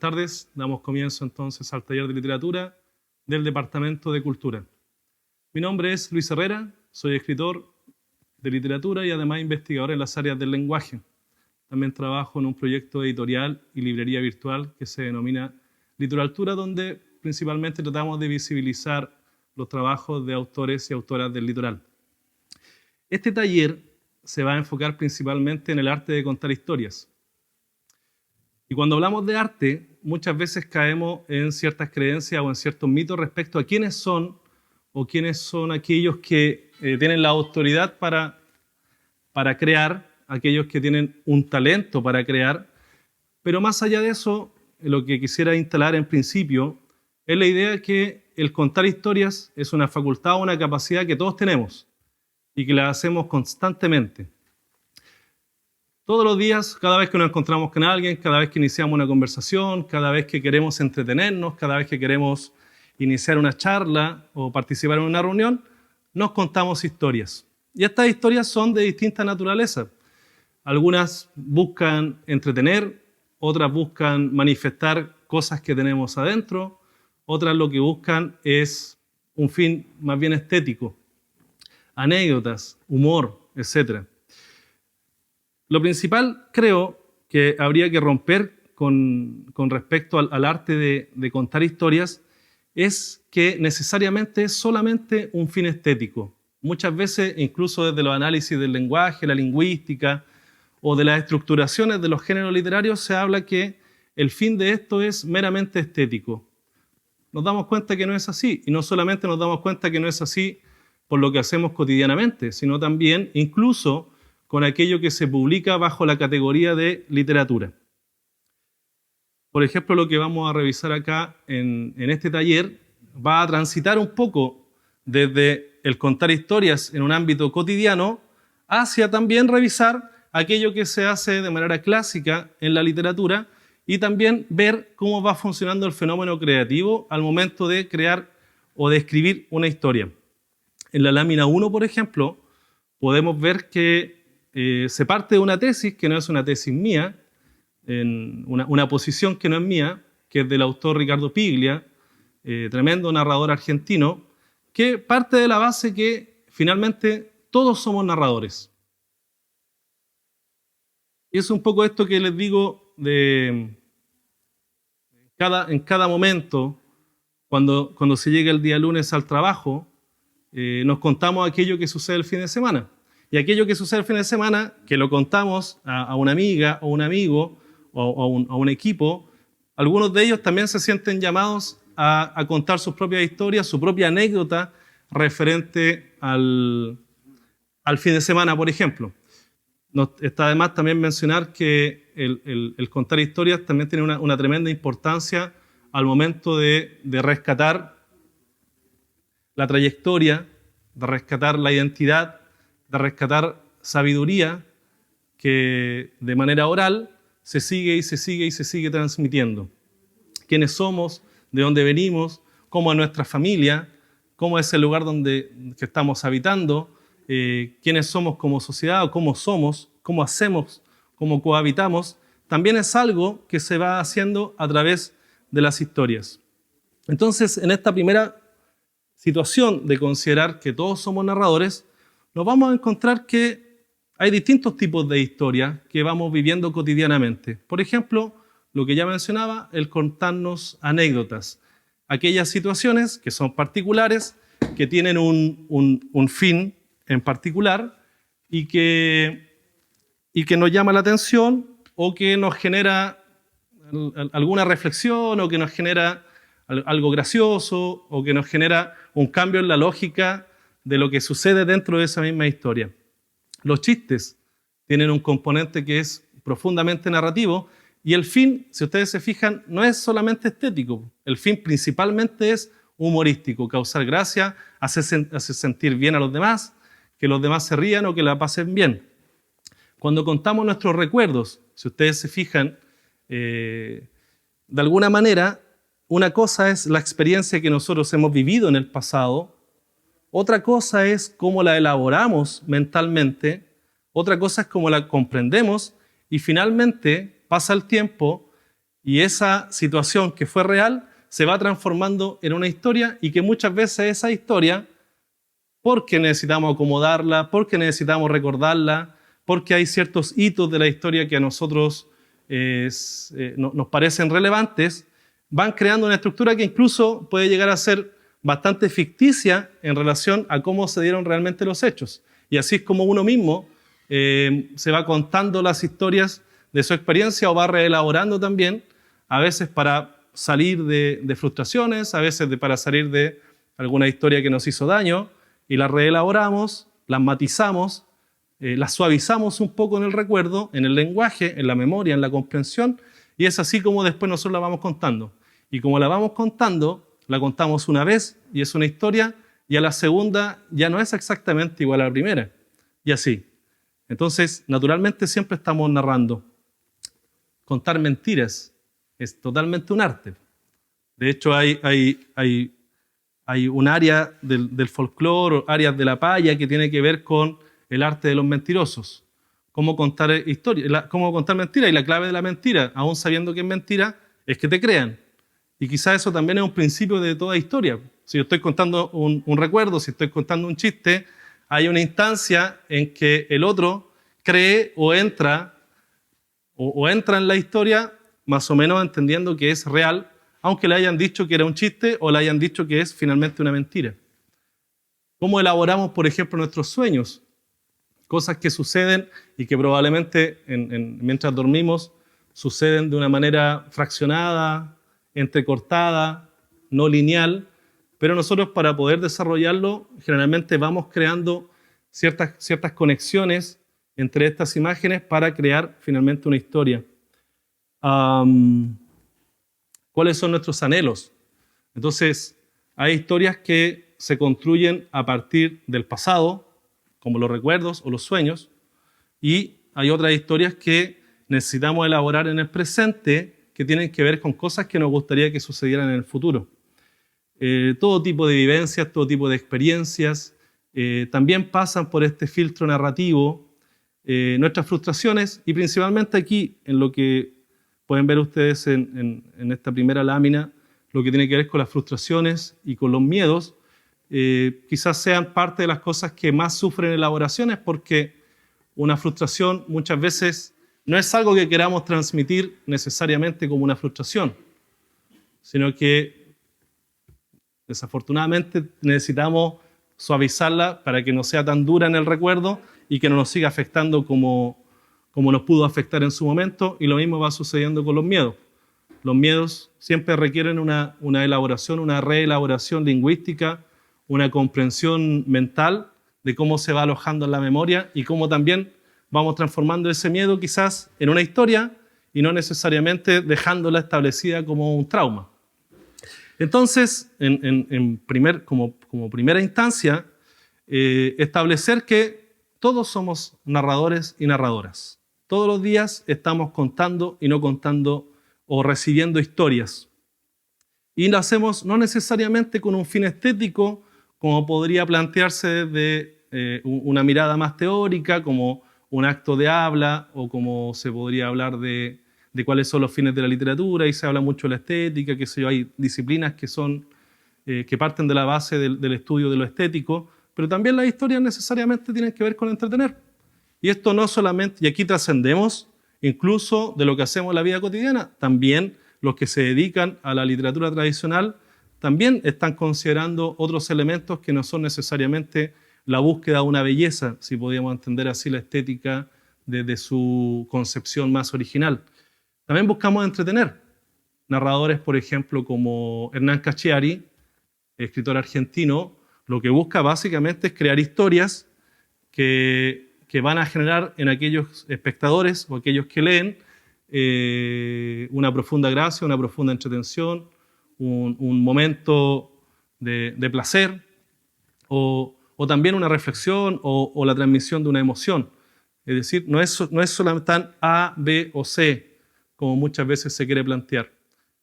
tardes. Damos comienzo entonces al taller de literatura del Departamento de Cultura. Mi nombre es Luis Herrera, soy escritor de literatura y además investigador en las áreas del lenguaje. También trabajo en un proyecto editorial y librería virtual que se denomina Lituraltura, donde principalmente tratamos de visibilizar los trabajos de autores y autoras del litoral. Este taller se va a enfocar principalmente en el arte de contar historias. Y cuando hablamos de arte, muchas veces caemos en ciertas creencias o en ciertos mitos respecto a quiénes son o quiénes son aquellos que tienen la autoridad para crear, aquellos que tienen un talento para crear. Pero más allá de eso, lo que quisiera instalar en principio es la idea de que el contar historias es una facultad o una capacidad que todos tenemos y que la hacemos constantemente. Todos los días, cada vez que nos encontramos con alguien, cada vez que iniciamos una conversación, cada vez que queremos entretenernos, cada vez que queremos iniciar una charla o participar en una reunión, nos contamos historias. Y estas historias son de distinta naturaleza. Algunas buscan entretener, otras buscan manifestar cosas que tenemos adentro, otras lo que buscan es un fin más bien estético, anécdotas, humor, etc. Lo principal, creo, que habría que romper con respecto al arte de contar historias es que necesariamente es solamente un fin estético. Muchas veces, incluso desde los análisis del lenguaje, la lingüística o de las estructuraciones de los géneros literarios, se habla que el fin de esto es meramente estético. Nos damos cuenta que no es así, y no solamente nos damos cuenta que no es así por lo que hacemos cotidianamente, sino también incluso con aquello que se publica bajo la categoría de literatura. Por ejemplo, lo que vamos a revisar acá en este taller va a transitar un poco desde el contar historias en un ámbito cotidiano hacia también revisar aquello que se hace de manera clásica en la literatura y también ver cómo va funcionando el fenómeno creativo al momento de crear o de escribir una historia. En la lámina 1, por ejemplo, podemos ver que se parte de una tesis que no es una tesis mía, una posición que no es mía, que es del autor Ricardo Piglia, tremendo narrador argentino, que parte de la base que finalmente todos somos narradores. Y es un poco esto que les digo en cada momento, cuando se llega el día lunes al trabajo, nos contamos aquello que sucede el fin de semana. Y aquello que sucede el fin de semana, que lo contamos a una amiga o un amigo o a un equipo, algunos de ellos también se sienten llamados a contar sus propias historias, su propia anécdota referente al fin de semana, por ejemplo. Está además también mencionar que el contar historias también tiene una tremenda importancia al momento de rescatar la trayectoria, de rescatar la identidad, de rescatar sabiduría que de manera oral se sigue y se sigue y se sigue transmitiendo. Quiénes somos, de dónde venimos, cómo es nuestra familia, cómo es el lugar que estamos habitando, quiénes somos como sociedad o cómo somos, cómo hacemos, cómo cohabitamos, también es algo que se va haciendo a través de las historias. Entonces, en esta primera situación de considerar que todos somos narradores, nos vamos a encontrar que hay distintos tipos de historias que vamos viviendo cotidianamente. Por ejemplo, lo que ya mencionaba, el contarnos anécdotas. Aquellas situaciones que son particulares, que tienen un fin en particular y que nos llama la atención o que nos genera alguna reflexión o que nos genera algo gracioso o que nos genera un cambio en la lógica de lo que sucede dentro de esa misma historia. Los chistes tienen un componente que es profundamente narrativo y el fin, si ustedes se fijan, no es solamente estético. El fin principalmente es humorístico, causar gracia, hacer sentir bien a los demás, que los demás se rían o que la pasen bien. Cuando contamos nuestros recuerdos, si ustedes se fijan, de alguna manera, una cosa es la experiencia que nosotros hemos vivido en el pasado, otra cosa es cómo la elaboramos mentalmente, otra cosa es cómo la comprendemos y finalmente pasa el tiempo Y esa situación que fue real se va transformando en una historia y que muchas veces esa historia, porque necesitamos acomodarla, porque necesitamos recordarla, porque hay ciertos hitos de la historia que a nosotros nos parecen relevantes, van creando una estructura que incluso puede llegar a ser bastante ficticia en relación a cómo se dieron realmente los hechos. Y así es como uno mismo se va contando las historias de su experiencia o va reelaborando también, a veces para salir de frustraciones, a veces para salir de alguna historia que nos hizo daño, y las reelaboramos, las matizamos, las suavizamos un poco en el recuerdo, en el lenguaje, en la memoria, en la comprensión, y es así como después nosotros la vamos contando. Y como la vamos contando, la contamos una vez y es una historia, y a la segunda ya no es exactamente igual a la primera, y así. Entonces, naturalmente siempre estamos narrando. Contar mentiras es totalmente un arte. De hecho, hay un área del folclore, áreas de la paya que tiene que ver con el arte de los mentirosos. Cómo contar historias, cómo contar mentiras. Y la clave de la mentira, aún sabiendo que es mentira, es que te crean. Y quizás eso también es un principio de toda historia. Si yo estoy contando un recuerdo, si estoy contando un chiste, hay una instancia en que el otro cree o entra en la historia más o menos entendiendo que es real, aunque le hayan dicho que era un chiste o le hayan dicho que es finalmente una mentira. ¿Cómo elaboramos, por ejemplo, nuestros sueños? Cosas que suceden y que probablemente mientras dormimos suceden de una manera fraccionada, entrecortada, no lineal, pero nosotros para poder desarrollarlo generalmente vamos creando ciertas conexiones entre estas imágenes para crear finalmente una historia. ¿Cuáles son nuestros anhelos? Entonces, hay historias que se construyen a partir del pasado, como los recuerdos o los sueños, y hay otras historias que necesitamos elaborar en el presente que tienen que ver con cosas que nos gustaría que sucedieran en el futuro. Todo tipo de vivencias, todo tipo de experiencias también pasan por este filtro narrativo, nuestras frustraciones, y principalmente aquí, en lo que pueden ver ustedes en esta primera lámina, lo que tiene que ver con las frustraciones y con los miedos, quizás sean parte de las cosas que más sufren elaboraciones, porque una frustración muchas veces no es algo que queramos transmitir necesariamente como una frustración, sino que desafortunadamente necesitamos suavizarla para que no sea tan dura en el recuerdo y que no nos siga afectando como nos pudo afectar en su momento, y lo mismo va sucediendo con los miedos. Los miedos siempre requieren una elaboración, una reelaboración lingüística, una comprensión mental de cómo se va alojando en la memoria y cómo también vamos transformando ese miedo quizás en una historia y no necesariamente dejándola establecida como un trauma. Entonces, como primera instancia, establecer que todos somos narradores y narradoras. Todos los días estamos contando y no contando o recibiendo historias. Y lo hacemos no necesariamente con un fin estético, como podría plantearse desde una mirada más teórica, como un acto de habla, o como se podría hablar de cuáles son los fines de la literatura, y se habla mucho de la estética, que hay disciplinas que parten de la base del estudio de lo estético, pero también las historias necesariamente tienen que ver con entretener. Y esto no solamente, y aquí trascendemos incluso de lo que hacemos en la vida cotidiana, también los que se dedican a la literatura tradicional también están considerando otros elementos que no son necesariamente la búsqueda de una belleza, si podríamos entender así la estética desde su concepción más original. También buscamos entretener. Narradores, por ejemplo, como Hernán Cacciari, escritor argentino, lo que busca básicamente es crear historias que van a generar en aquellos espectadores o aquellos que leen una profunda gracia, una profunda entretención, un momento de placer o también una reflexión o la transmisión de una emoción. Es decir, no es solamente tan A, B o C, como muchas veces se quiere plantear.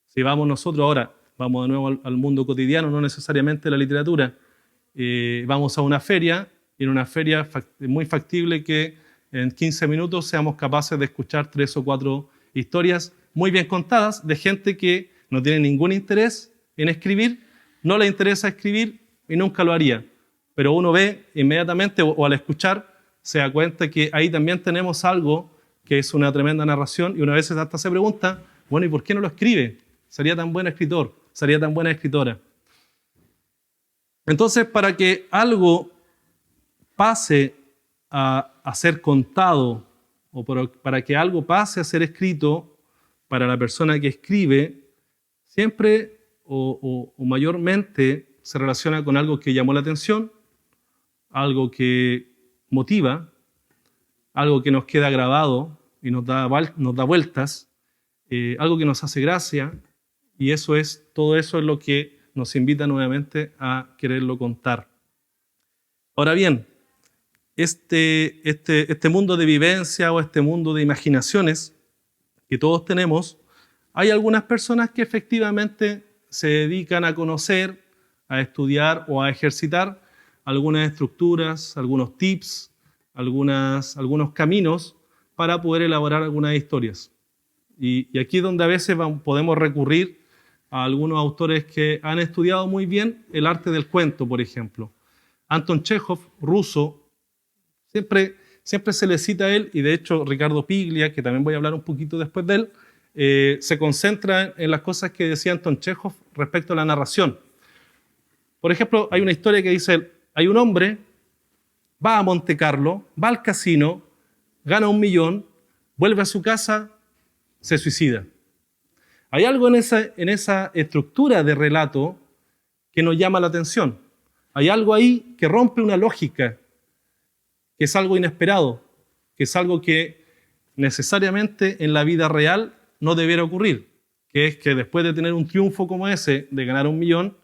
Si vamos nosotros ahora, vamos de nuevo al mundo cotidiano, no necesariamente la literatura, vamos a una feria, y en una feria es muy factible que en 15 minutos seamos capaces de escuchar 3 o 4 historias muy bien contadas de gente que no tiene ningún interés en escribir, no le interesa escribir y nunca lo haría. Pero uno ve inmediatamente o al escuchar se da cuenta que ahí también tenemos algo que es una tremenda narración y una vez hasta se pregunta, bueno, ¿y por qué no lo escribe? Sería tan buen escritor, sería tan buena escritora. Entonces, para que algo pase a ser contado o para que algo pase a ser escrito, para la persona que escribe, siempre o mayormente se relaciona con algo que llamó la atención, algo que motiva, algo que nos queda grabado y nos da vueltas, algo que nos hace gracia, y todo eso es lo que nos invita nuevamente a quererlo contar. Ahora bien, este mundo de vivencia o este mundo de imaginaciones que todos tenemos, hay algunas personas que efectivamente se dedican a conocer, a estudiar o a ejercitar algunas estructuras, algunos tips, algunos caminos para poder elaborar algunas historias. Y aquí es donde a veces podemos recurrir a algunos autores que han estudiado muy bien el arte del cuento, por ejemplo. Anton Chekhov, ruso, siempre se le cita a él, y de hecho Ricardo Piglia, que también voy a hablar un poquito después de él, se concentra en las cosas que decía Anton Chekhov respecto a la narración. Por ejemplo, hay una historia que dice, hay un hombre, va a Monte Carlo, va al casino, gana 1 millón, vuelve a su casa, se suicida. Hay algo en esa estructura de relato que nos llama la atención. Hay algo ahí que rompe una lógica, que es algo inesperado, que es algo que necesariamente en la vida real no debiera ocurrir, que es que después de tener un triunfo como ese, de ganar 1 millón,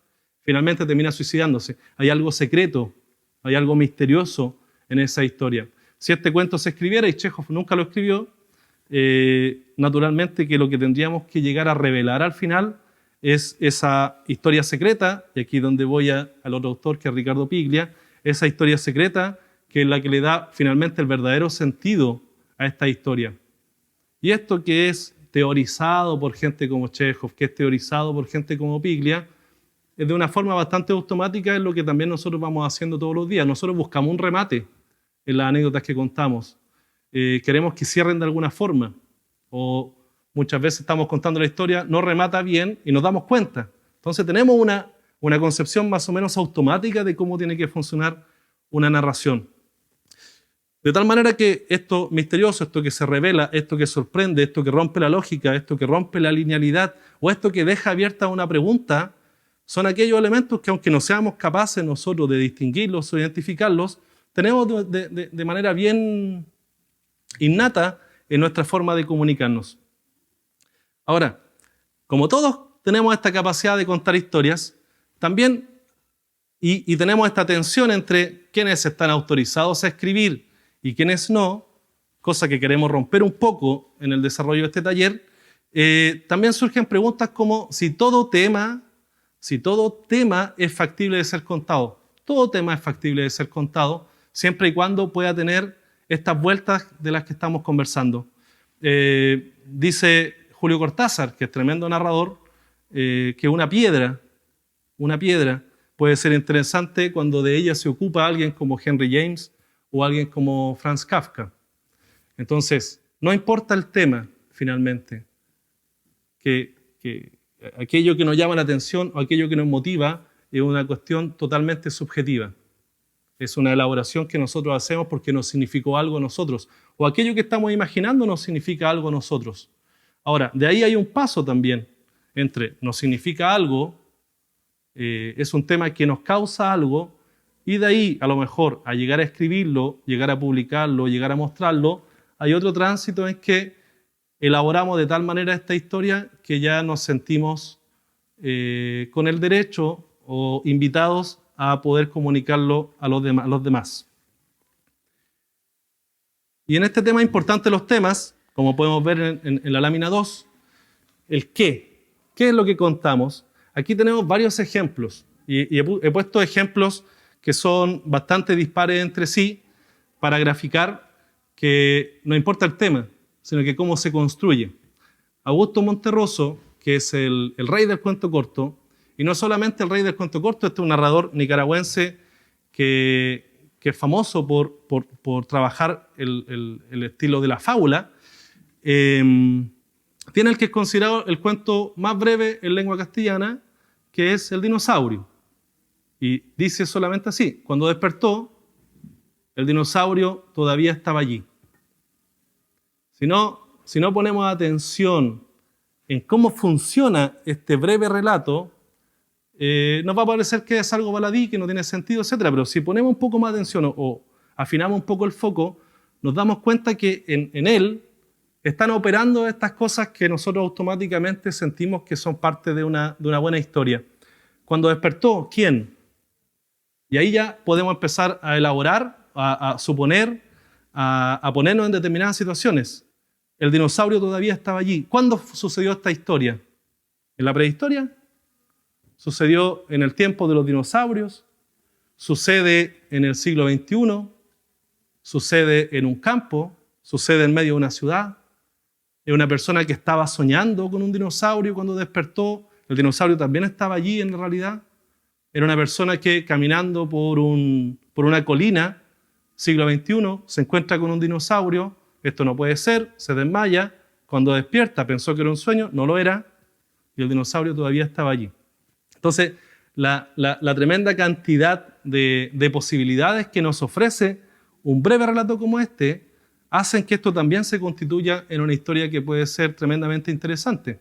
finalmente termina suicidándose. Hay algo secreto, hay algo misterioso en esa historia. Si este cuento se escribiera, y Chekhov nunca lo escribió, naturalmente que lo que tendríamos que llegar a revelar al final es esa historia secreta, y aquí donde voy al otro autor que es Ricardo Piglia, esa historia secreta que es la que le da finalmente el verdadero sentido a esta historia. Y esto que es teorizado por gente como Chekhov, que es teorizado por gente como Piglia, es de una forma bastante automática, es lo que también nosotros vamos haciendo todos los días. Nosotros buscamos un remate en las anécdotas que contamos. Queremos que cierren de alguna forma, o muchas veces estamos contando la historia, no remata bien y nos damos cuenta. Entonces tenemos una concepción más o menos automática de cómo tiene que funcionar una narración. De tal manera que esto misterioso, esto que se revela, esto que sorprende, esto que rompe la lógica, esto que rompe la linealidad, o esto que deja abierta una pregunta, son aquellos elementos que aunque no seamos capaces nosotros de distinguirlos o identificarlos, tenemos de manera bien innata en nuestra forma de comunicarnos. Ahora, como todos tenemos esta capacidad de contar historias, también y tenemos esta tensión entre quienes están autorizados a escribir y quienes no, cosa que queremos romper un poco en el desarrollo de este taller, también surgen preguntas como si todo tema es factible de ser contado. Todo tema es factible de ser contado, siempre y cuando pueda tener estas vueltas de las que estamos conversando. Dice Julio Cortázar, que es tremendo narrador, que una piedra puede ser interesante cuando de ella se ocupa alguien como Henry James o alguien como Franz Kafka. Entonces, no importa el tema, finalmente, que aquello que nos llama la atención o aquello que nos motiva es una cuestión totalmente subjetiva. Es una elaboración que nosotros hacemos porque nos significó algo a nosotros. O aquello que estamos imaginando nos significa algo a nosotros. Ahora, de ahí hay un paso también entre nos significa algo, es un tema que nos causa algo, y de ahí a lo mejor a llegar a escribirlo, llegar a publicarlo, llegar a mostrarlo, hay otro tránsito en que elaboramos de tal manera esta historia que ya nos sentimos con el derecho o invitados a poder comunicarlo a los demás. Y en este tema importante los temas, como podemos ver en la lámina 2, el qué. ¿Qué es lo que contamos? Aquí tenemos varios ejemplos y he puesto ejemplos que son bastante dispares entre sí para graficar que no importa el tema, sino que cómo se construye. Augusto Monterroso, que es el rey del cuento corto, y no solamente el rey del cuento corto, este es un narrador nicaragüense que es famoso por trabajar el estilo de la fábula, tiene el que es considerado el cuento más breve en lengua castellana, que es El dinosaurio. Y dice solamente así: cuando despertó, el dinosaurio todavía estaba allí. Si no ponemos atención en cómo funciona este breve relato, nos va a parecer que es algo baladí, que no tiene sentido, etc. Pero si ponemos un poco más atención o afinamos un poco el foco, nos damos cuenta que en él están operando estas cosas que nosotros automáticamente sentimos que son parte de una buena historia. Cuando despertó, ¿quién? Y ahí ya podemos empezar a elaborar, a suponer, a ponernos en determinadas situaciones. El dinosaurio todavía estaba allí. ¿Cuándo sucedió esta historia? ¿En la prehistoria? ¿Sucedió en el tiempo de los dinosaurios? ¿Sucede en el siglo XXI? ¿Sucede en un campo? ¿Sucede en medio de una ciudad? ¿Es una persona que estaba soñando con un dinosaurio cuando despertó? ¿El dinosaurio también estaba allí en realidad? ¿Era una persona que caminando por una colina, siglo XXI, se encuentra con un dinosaurio? Esto no puede ser, se desmaya. Cuando despierta pensó que era un sueño, no lo era, y el dinosaurio todavía estaba allí. Entonces, la tremenda cantidad de posibilidades que nos ofrece un breve relato como este hacen que esto también se constituya en una historia que puede ser tremendamente interesante.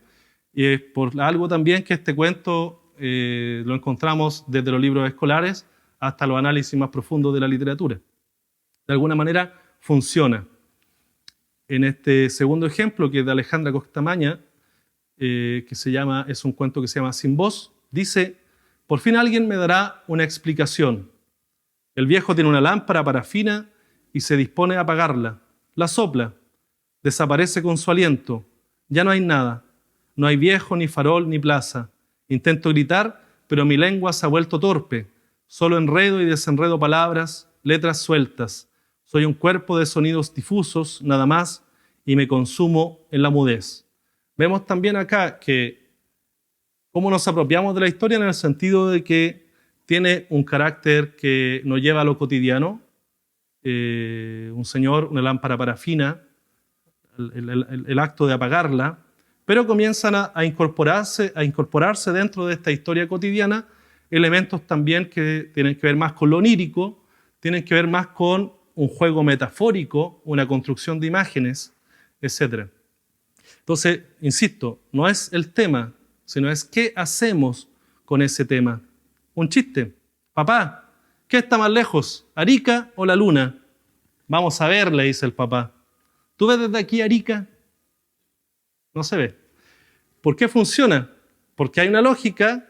Y es por algo también que este cuento lo encontramos desde los libros escolares hasta los análisis más profundos de la literatura. De alguna manera funciona. En este segundo ejemplo, que es de Alejandra Costamaña, es un cuento que se llama Sin voz, dice: por fin alguien me dará una explicación. El viejo tiene una lámpara parafina y se dispone a apagarla. La sopla, desaparece con su aliento. Ya no hay nada. No hay viejo, ni farol, ni plaza. Intento gritar, pero mi lengua se ha vuelto torpe. Solo enredo y desenredo palabras, letras sueltas. Soy un cuerpo de sonidos difusos, nada más, y me consumo en la mudez. Vemos también acá que cómo nos apropiamos de la historia en el sentido de que tiene un carácter que nos lleva a lo cotidiano. Un señor, una lámpara parafina, el acto de apagarla, pero comienzan a incorporarse dentro de esta historia cotidiana elementos también que tienen que ver más con lo onírico, tienen que ver más con un juego metafórico, una construcción de imágenes, etc. Entonces, insisto, no es el tema, sino es qué hacemos con ese tema. Un chiste: papá, ¿qué está más lejos, Arica o la luna? Vamos a ver, le dice el papá. ¿Tú ves desde aquí Arica? No se ve. ¿Por qué funciona? Porque hay una lógica,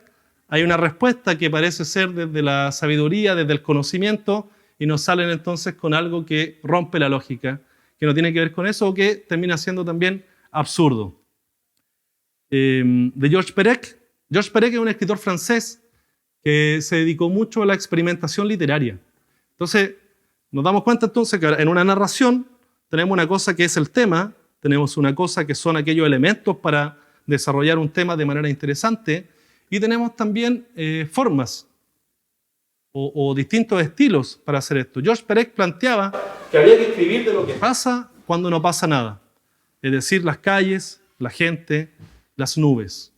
hay una respuesta que parece ser desde la sabiduría, desde el conocimiento, y nos salen entonces con algo que rompe la lógica, que no tiene que ver con eso o que termina siendo también absurdo. De Georges Perec. Georges Perec es un escritor francés que se dedicó mucho a la experimentación literaria. Entonces, nos damos cuenta entonces que en una narración tenemos una cosa que es el tema, tenemos una cosa que son aquellos elementos para desarrollar un tema de manera interesante, y tenemos también formas o distintos estilos para hacer esto. Georges Perec planteaba que había que escribir de lo que pasa cuando no pasa nada, es decir, las calles, la gente, las nubes.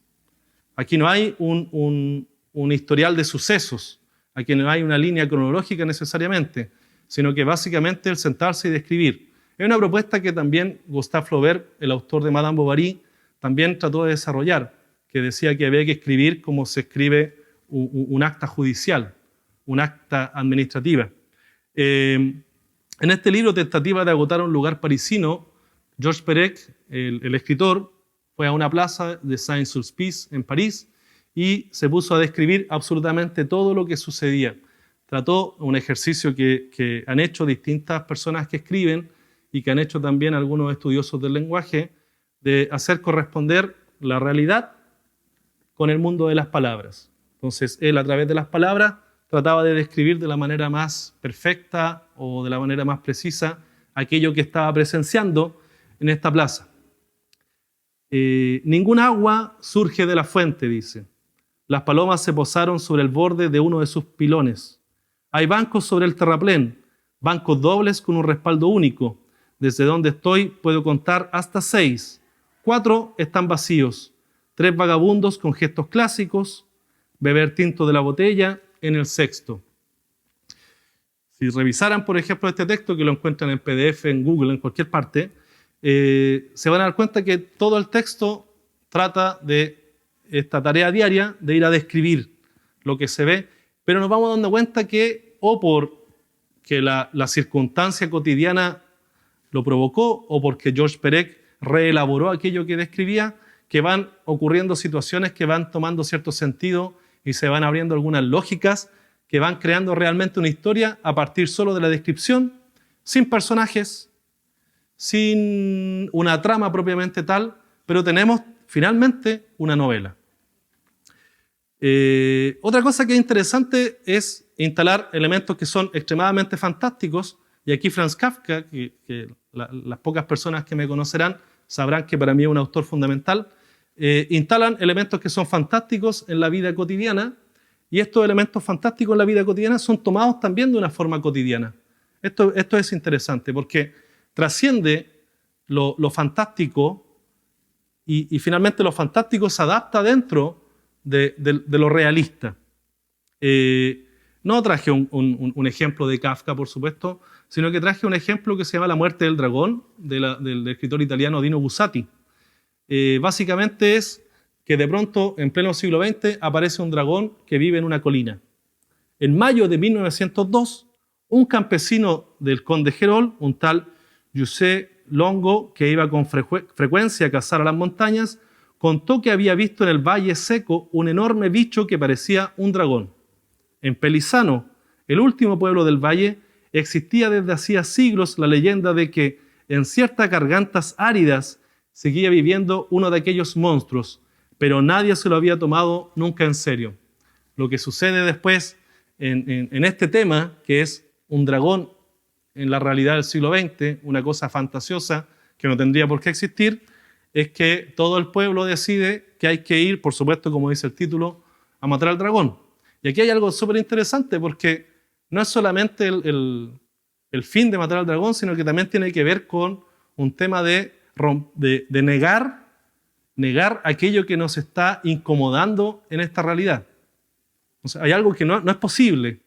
Aquí no hay un historial de sucesos, aquí no hay una línea cronológica necesariamente, sino que básicamente el sentarse y describir. Es una propuesta que también Gustave Flaubert, el autor de Madame Bovary, también trató de desarrollar, que decía que había que escribir como se escribe un acta judicial, un acta administrativa. En este libro, Tentativa de agotar un lugar parisino, Georges Perec, el escritor, fue a una plaza de Saint-Sulpice en París y se puso a describir absolutamente todo lo que sucedía. Trató un ejercicio que han hecho distintas personas que escriben y que han hecho también algunos estudiosos del lenguaje, de hacer corresponder la realidad con el mundo de las palabras. Entonces, él a través de las palabras trataba de describir de la manera más perfecta o de la manera más precisa aquello que estaba presenciando en esta plaza. Ningún agua surge de la fuente, dice. Las palomas se posaron sobre el borde de uno de sus pilones. Hay bancos sobre el terraplén, bancos dobles con un respaldo único. Desde donde estoy puedo contar hasta 6. 4 están vacíos. 3 vagabundos con gestos clásicos. Beber tinto de la botella en el 6º. Si revisaran, por ejemplo, este texto, que lo encuentran en PDF, en Google, en cualquier parte, se van a dar cuenta que todo el texto trata de esta tarea diaria de ir a describir lo que se ve, pero nos vamos dando cuenta que o porque la circunstancia cotidiana lo provocó o porque George Perec reelaboró aquello que describía, que van ocurriendo situaciones que van tomando cierto sentido y se van abriendo algunas lógicas que van creando realmente una historia a partir solo de la descripción, sin personajes, sin una trama propiamente tal, pero tenemos finalmente una novela. Otra cosa que es interesante es instalar elementos que son extremadamente fantásticos, y aquí Franz Kafka, que las pocas personas que me conocerán sabrán que para mí es un autor fundamental, instalan elementos que son fantásticos en la vida cotidiana, y estos elementos fantásticos en la vida cotidiana son tomados también de una forma cotidiana. Esto es interesante porque trasciende lo fantástico y finalmente lo fantástico se adapta dentro de lo realista. No traje un ejemplo de Kafka, por supuesto, sino que traje un ejemplo que se llama La muerte del dragón, del escritor italiano Dino Buzzati. Básicamente es que de pronto, en pleno siglo XX, aparece un dragón que vive en una colina. En mayo de 1902, un campesino del Conde Gerol, un tal Giuseppe Longo, que iba con frecuencia a cazar a las montañas, contó que había visto en el Valle Seco un enorme bicho que parecía un dragón. En Pelizano, el último pueblo del valle, existía desde hacía siglos la leyenda de que en ciertas gargantas áridas seguía viviendo uno de aquellos monstruos, pero nadie se lo había tomado nunca en serio. Lo que sucede después en este tema, que es un dragón en la realidad del siglo XX, una cosa fantasiosa que no tendría por qué existir, es que todo el pueblo decide que hay que ir, por supuesto, como dice el título, a matar al dragón. Y aquí hay algo súper interesante porque no es solamente el fin de matar al dragón, sino que también tiene que ver con un tema de negar aquello que nos está incomodando en esta realidad. O sea, hay algo que no es posible,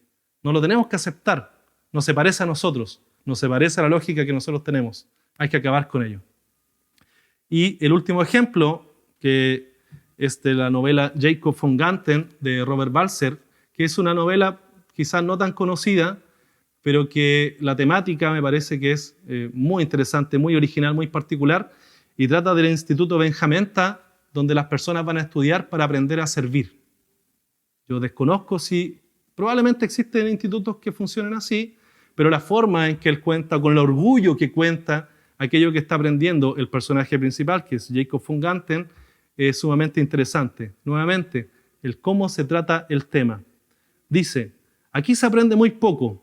no lo tenemos que aceptar, no se parece a nosotros, no se parece a la lógica que nosotros tenemos, hay que acabar con ello. Y el último ejemplo, que es de la novela Jacob von Ganten de Robert Balzer, que es una novela quizás no tan conocida, pero que la temática me parece que es muy interesante, muy original, muy particular, y trata del Instituto Benjamenta, donde las personas van a estudiar para aprender a servir. Yo desconozco si probablemente existen institutos que funcionen así, pero la forma en que él cuenta, con el orgullo que cuenta aquello que está aprendiendo el personaje principal, que es Jacob von Ganten, es sumamente interesante. Nuevamente, el cómo se trata el tema. Dice, aquí se aprende muy poco,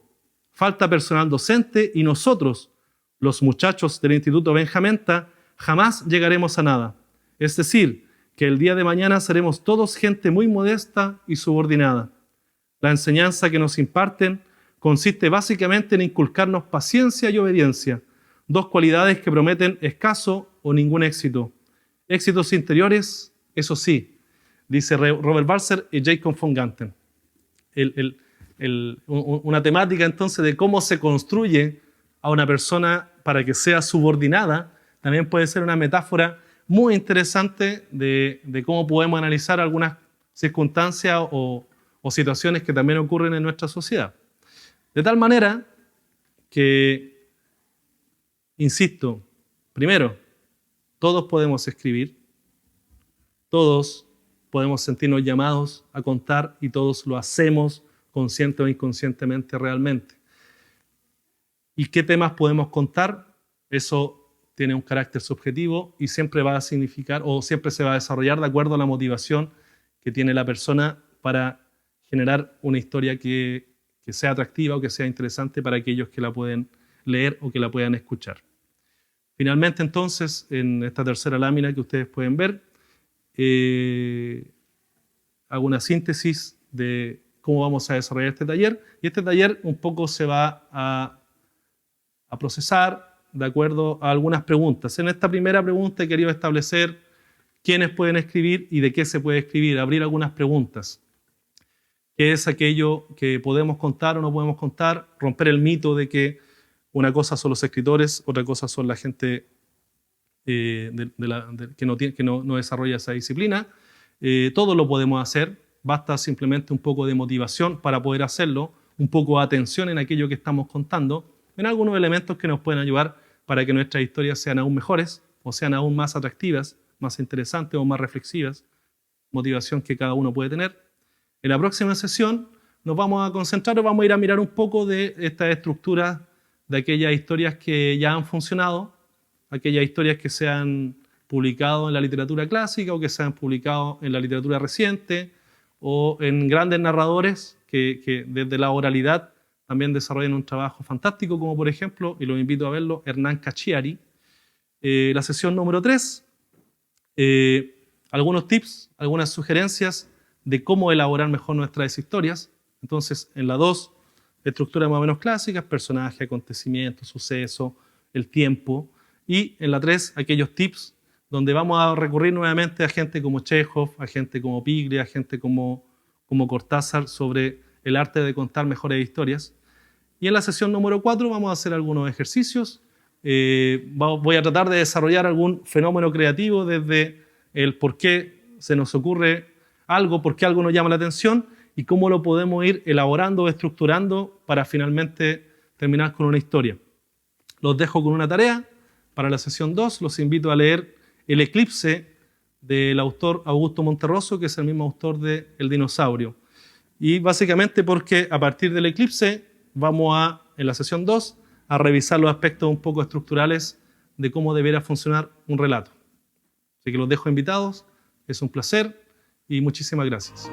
falta personal docente y nosotros, los muchachos del Instituto Benjamenta, jamás llegaremos a nada. Es decir, que el día de mañana seremos todos gente muy modesta y subordinada. La enseñanza que nos imparten consiste básicamente en inculcarnos paciencia y obediencia, dos cualidades que prometen escaso o ningún éxito. Éxitos interiores, eso sí, dice Robert Balzer y Jacob von Ganten. Una temática entonces de cómo se construye a una persona para que sea subordinada, también puede ser una metáfora muy interesante de cómo podemos analizar algunas circunstancias o situaciones que también ocurren en nuestra sociedad. De tal manera que, insisto, primero, todos podemos escribir, todos podemos sentirnos llamados a contar y todos lo hacemos consciente o inconscientemente realmente. ¿Y qué temas podemos contar? Eso tiene un carácter subjetivo y siempre va a significar o siempre se va a desarrollar de acuerdo a la motivación que tiene la persona para generar una historia que sea atractiva o que sea interesante para aquellos que la pueden leer o que la puedan escuchar. Finalmente, entonces, en esta tercera lámina que ustedes pueden ver, hago una síntesis de cómo vamos a desarrollar este taller. Y este taller un poco se va a procesar de acuerdo a algunas preguntas. En esta primera pregunta he querido establecer quiénes pueden escribir y de qué se puede escribir, abrir algunas preguntas. ¿Qué es aquello que podemos contar o no podemos contar? Romper el mito de que una cosa son los escritores, otra cosa son la gente que no desarrolla esa disciplina. Todo lo podemos hacer, basta simplemente un poco de motivación para poder hacerlo, un poco de atención en aquello que estamos contando, en algunos elementos que nos pueden ayudar para que nuestras historias sean aún mejores o sean aún más atractivas, más interesantes o más reflexivas, motivación que cada uno puede tener. En la próxima sesión nos vamos a concentrar o vamos a ir a mirar un poco de estas estructuras de aquellas historias que ya han funcionado, aquellas historias que se han publicado en la literatura clásica o que se han publicado en la literatura reciente o en grandes narradores que desde la oralidad también desarrollan un trabajo fantástico, como por ejemplo, y los invito a verlo, Hernán Cacciari. La sesión número 3, algunos tips, algunas sugerencias de cómo elaborar mejor nuestras historias. Entonces, en la 2, estructuras más o menos clásicas, personaje, acontecimiento, suceso, el tiempo. Y en la 3, aquellos tips donde vamos a recurrir nuevamente a gente como Chekhov, a gente como Piglia, a gente como Cortázar sobre el arte de contar mejores historias. Y en la sesión número 4 vamos a hacer algunos ejercicios. Voy a tratar de desarrollar algún fenómeno creativo desde el por qué se nos ocurre algo, por qué algo nos llama la atención y cómo lo podemos ir elaborando o estructurando para finalmente terminar con una historia. Los dejo con una tarea. Para la sesión 2 los invito a leer El Eclipse del autor Augusto Monterroso, que es el mismo autor de El Dinosaurio. Y básicamente porque a partir del Eclipse vamos en la sesión 2, a revisar los aspectos un poco estructurales de cómo debiera funcionar un relato. Así que los dejo invitados, es un placer y muchísimas gracias.